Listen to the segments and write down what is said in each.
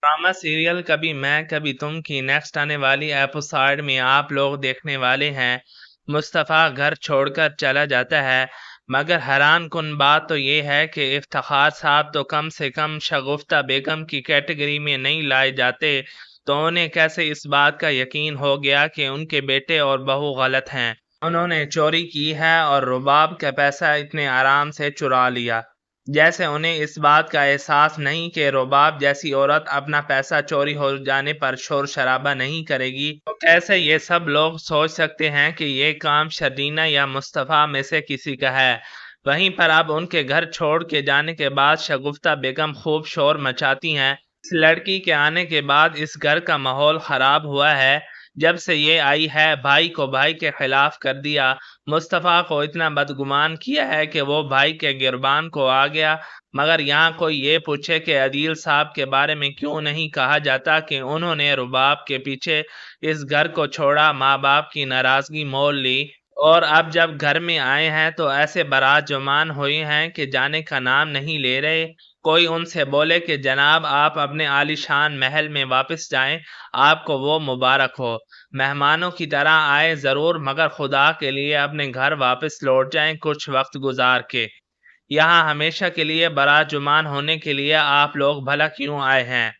Drama serial कभी मैं कभी तुम की नेक्स्ट आने वाली एपिसोड में आप लोग देखने वाले हैं। मुस्तफ़ा घर छोड़कर चला जाता है, मगर हैरान कुन बात तो ये है कि इफ्तिखार साहब तो कम से कम शगुफ्ता बेगम की कैटेगरी में नहीं लाए जाते। तो उन्हें कैसे इस बात का यकीन हो गया कि उनके बेटे और बहू गलत हैं? उन्होंने चोरी की है और रुबाब का पैसा इतने आराम से चुरा लिया, जैसे उन्हें इस बात का एहसास नहीं कि रुबाब जैसी औरत अपना पैसा चोरी हो जाने पर शोर शराबा नहीं करेगी। तो कैसे ये सब लोग सोच सकते हैं कि ये काम शर्जीना या मुस्तफ़ा में से किसी का है? वहीं पर अब उनके घर छोड़ के जाने के बाद शगुफ्ता बेगम खूब शोर मचाती हैं। इस लड़की के आने के बाद इस घर का माहौल खराब हुआ है। जब से ये आई है, भाई को भाई के खिलाफ कर दिया, मुस्तफ़ा को इतना बदगुमान किया है कि वो भाई के गिरबान को आ गया। मगर यहाँ कोई ये पूछे कि अदील साहब के बारे में क्यों नहीं कहा जाता कि उन्होंने रुबाब के पीछे इस घर को छोड़ा, माँ बाप की नाराजगी मोल ली, और अब जब घर में आए हैं तो ऐसे बारात जुमान हुए हैं कि जाने का नाम नहीं ले रहे। कोई उनसे बोले कि जनाब आप अपने आलीशान महल में वापस जाएं, आपको वो मुबारक हो। मेहमानों की तरह आए ज़रूर, मगर खुदा के लिए अपने घर वापस लौट जाएं कुछ वक्त गुजार के। यहाँ हमेशा के लिए बारात जुमान होने के लिए आप लोग भला क्यों आए हैं?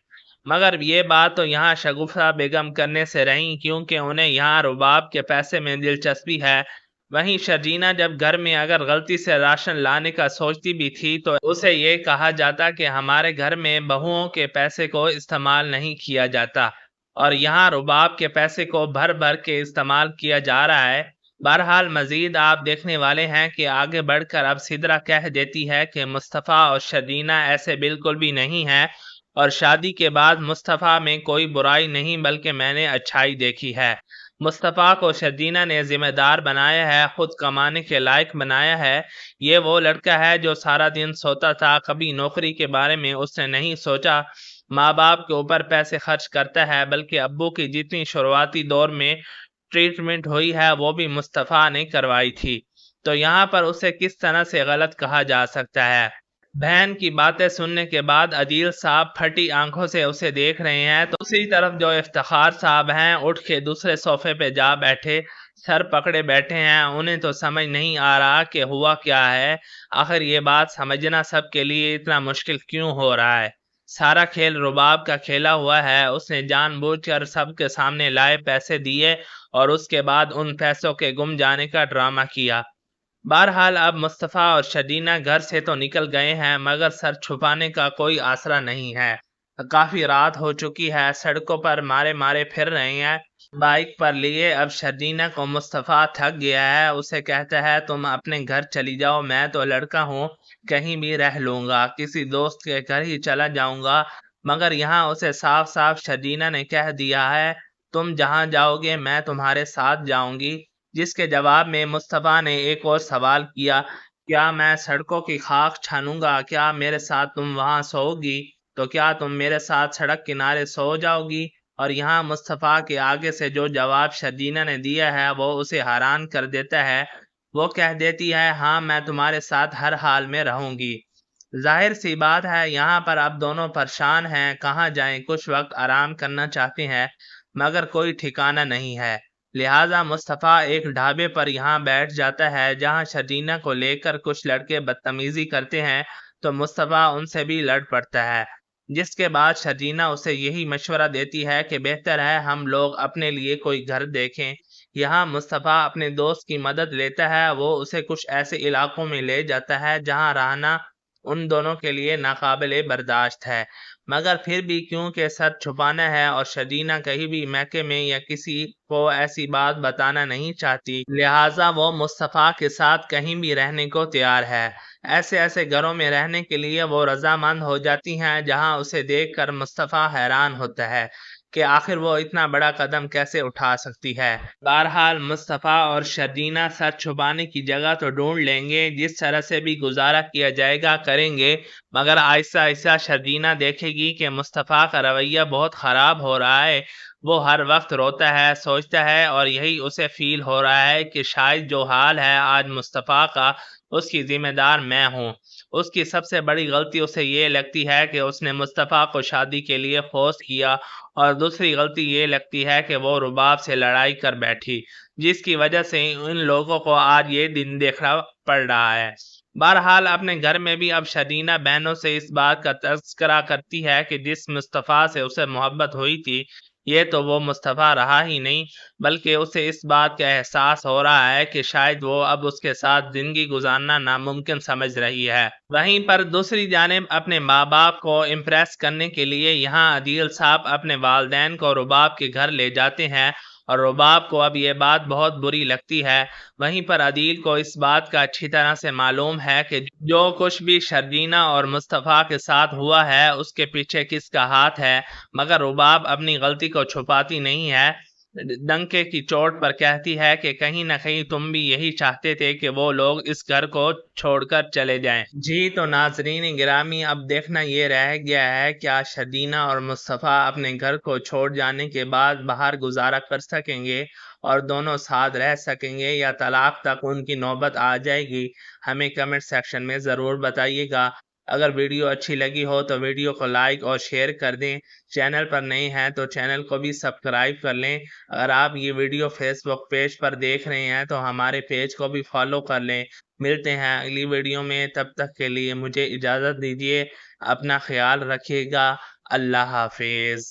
मगर ये बात तो यहाँ शगुफ्ता बेगम करने से रही, क्योंकि उन्हें यहाँ रुबाब के पैसे में दिलचस्पी है। वहीं शर्जीना जब घर में अगर गलती से राशन लाने का सोचती भी थी तो उसे ये कहा जाता कि हमारे घर में बहुओं के पैसे को इस्तेमाल नहीं किया जाता, और यहाँ रुबाब के पैसे को भर भर के इस्तेमाल किया जा रहा है। बहरहाल मजीद आप देखने वाले हैं कि आगे बढ़कर अब सिदरा कह देती है कि मुस्तफ़ा और शर्जीना ऐसे बिल्कुल भी नहीं हैं, और शादी के बाद मुस्तफ़ा में कोई बुराई नहीं बल्कि मैंने अच्छाई देखी है। मुस्तफ़ा को शर्जीना ने जिम्मेदार बनाया है, खुद कमाने के लायक बनाया है। ये वो लड़का है जो सारा दिन सोता था, कभी नौकरी के बारे में उसने नहीं सोचा। माँ बाप के ऊपर पैसे खर्च करता है, बल्कि अब्बू की जितनी शुरुआती दौर में ट्रीटमेंट हुई है वो भी मुस्तफ़ा ने करवाई थी। तो यहाँ पर उसे किस तरह से गलत कहा जा सकता है? बहन की बातें सुनने के बाद अदील साहब फटी आंखों से उसे देख रहे हैं, तो दूसरी तरफ जो इफ्तिखार साहब हैं उठ के दूसरे सोफे पे जा बैठे, सर पकड़े बैठे हैं। उन्हें तो समझ नहीं आ रहा कि हुआ क्या है। आखिर ये बात समझना सबके लिए इतना मुश्किल क्यों हो रहा है? सारा खेल रुबाब का खेला हुआ है। उसने जानबूझकर सबके सामने लाए पैसे दिए और उसके बाद उन पैसों के गुम जाने का ड्रामा किया। बहरहाल अब मुस्तफ़ा और शदीना घर से तो निकल गए हैं, मगर सर छुपाने का कोई आसरा नहीं है। काफी रात हो चुकी है, सड़कों पर मारे मारे फिर रहे हैं बाइक पर लिए। अब शदीना को मुस्तफ़ा थक गया है, उसे कहता है तुम अपने घर चली जाओ, मैं तो लड़का हूँ, कहीं भी रह लूंगा, किसी दोस्त के घर ही चला जाऊंगा। मगर यहाँ उसे साफ साफ शदीना ने कह दिया है तुम जहाँ जाओगे मैं तुम्हारे साथ जाऊंगी। जिसके जवाब में मुस्तफ़ा ने एक और सवाल किया, क्या मैं सड़कों की खाक छानूंगा? क्या मेरे साथ तुम वहां सोओगी? तो क्या तुम मेरे साथ सड़क किनारे सो जाओगी? और यहाँ मुस्तफ़ा के आगे से जो जवाब शदीना ने दिया है वो उसे हैरान कर देता है। वो कह देती है हाँ, मैं तुम्हारे साथ हर हाल में रहूंगी। जाहिर सी बात है यहाँ पर अब दोनों परेशान हैं, कहाँ जाएं, कुछ वक्त आराम करना चाहते हैं, मगर कोई ठिकाना नहीं है। लिहाजा मुस्तफ़ा एक ढाबे पर यहाँ बैठ जाता है जहाँ शदीना को लेकर कुछ लड़के बदतमीजी करते हैं, तो मुस्तफ़ा उनसे भी लड़ पड़ता है। जिसके बाद शदीना उसे यही मशवरा देती है कि बेहतर है हम लोग अपने लिए कोई घर देखें। यहाँ मुस्तफ़ा अपने दोस्त की मदद लेता है, वो उसे कुछ ऐसे इलाकों में ले जाता है जहाँ रहना उन दोनों के लिए नाकाबिले बर्दाश्त है। मगर फिर भी क्योंकि सच छुपाना है और शदीना कहीं भी मैके में या किसी को ऐसी बात बताना नहीं चाहती, लिहाजा वो मुस्तफ़ा के साथ कहीं भी रहने को तैयार है। ऐसे ऐसे घरों में रहने के लिए वो रजामंद हो जाती हैं जहां उसे देखकर मुस्तफ़ा हैरान होता है कि आखिर वो इतना बड़ा कदम कैसे उठा सकती है। बहरहाल मुस्तफ़ा और शर्जीना सच छुपाने की जगह तो ढूंढ लेंगे, जिस तरह से भी गुजारा किया जाएगा करेंगे, मगर आहिस्ता आहिस्ता शर्जीना देखेगी कि मुस्तफ़ा का रवैया बहुत ख़राब हो रहा है। वो हर वक्त रोता है, सोचता है, और यही उसे फील हो रहा है कि शायद जो हाल है आज मुस्तफ़ा का, اس کی ذمہ دار میں ہوں۔ اس کی سب سے بڑی غلطی اسے یہ لگتی ہے کہ اس نے مصطفیٰ کو شادی کے لیے فورس کیا، اور دوسری غلطی یہ لگتی ہے کہ وہ رباب سے لڑائی کر بیٹھی، جس کی وجہ سے ان لوگوں کو آج یہ دن دیکھنا پڑ رہا ہے۔ بہرحال اپنے گھر میں بھی اب شرینہ بہنوں سے اس بات کا تذکرہ کرتی ہے کہ جس مصطفیٰ سے اسے محبت ہوئی تھی، یہ تو وہ مصطفیٰ رہا ہی نہیں، بلکہ اسے اس بات کا احساس ہو رہا ہے کہ شاید وہ اب اس کے ساتھ زندگی گزارنا ناممکن سمجھ رہی ہے۔ وہیں پر دوسری جانب اپنے ماں باپ کو امپریس کرنے کے لیے یہاں عدیل صاحب اپنے والدین کو رباب کے گھر لے جاتے ہیں، اور رباب کو اب یہ بات بہت بری لگتی ہے۔ وہیں پر عدیل کو اس بات کا اچھی طرح سے معلوم ہے کہ جو کچھ بھی شرجینہ اور مصطفیٰ کے ساتھ ہوا ہے اس کے پیچھے کس کا ہاتھ ہے، مگر رباب اپنی غلطی کو چھپاتی نہیں ہے، ڈنکے کی چوٹ پر کہتی ہے کہ کہیں نہ کہیں تم بھی یہی چاہتے تھے کہ وہ لوگ اس گھر کو چھوڑ کر چلے جائیں۔ جی تو ناظرین گرامی، اب دیکھنا یہ رہ گیا ہے کیا شرجینہ اور مصطفیٰ اپنے گھر کو چھوڑ جانے کے بعد باہر گزارا کر سکیں گے اور دونوں ساتھ رہ سکیں گے، یا طلاق تک ان کی نوبت آ جائے گی؟ ہمیں کمنٹ سیکشن میں ضرور بتائیے گا۔ اگر ویڈیو اچھی لگی ہو تو ویڈیو کو لائک اور شیئر کر دیں، چینل پر نئے ہیں تو چینل کو بھی سبسکرائب کر لیں۔ اگر آپ یہ ویڈیو فیس بک پیج پر دیکھ رہے ہیں تو ہمارے پیج کو بھی فالو کر لیں۔ ملتے ہیں اگلی ویڈیو میں، تب تک کے لیے مجھے اجازت دیجیے، اپنا خیال رکھیے گا، اللہ حافظ۔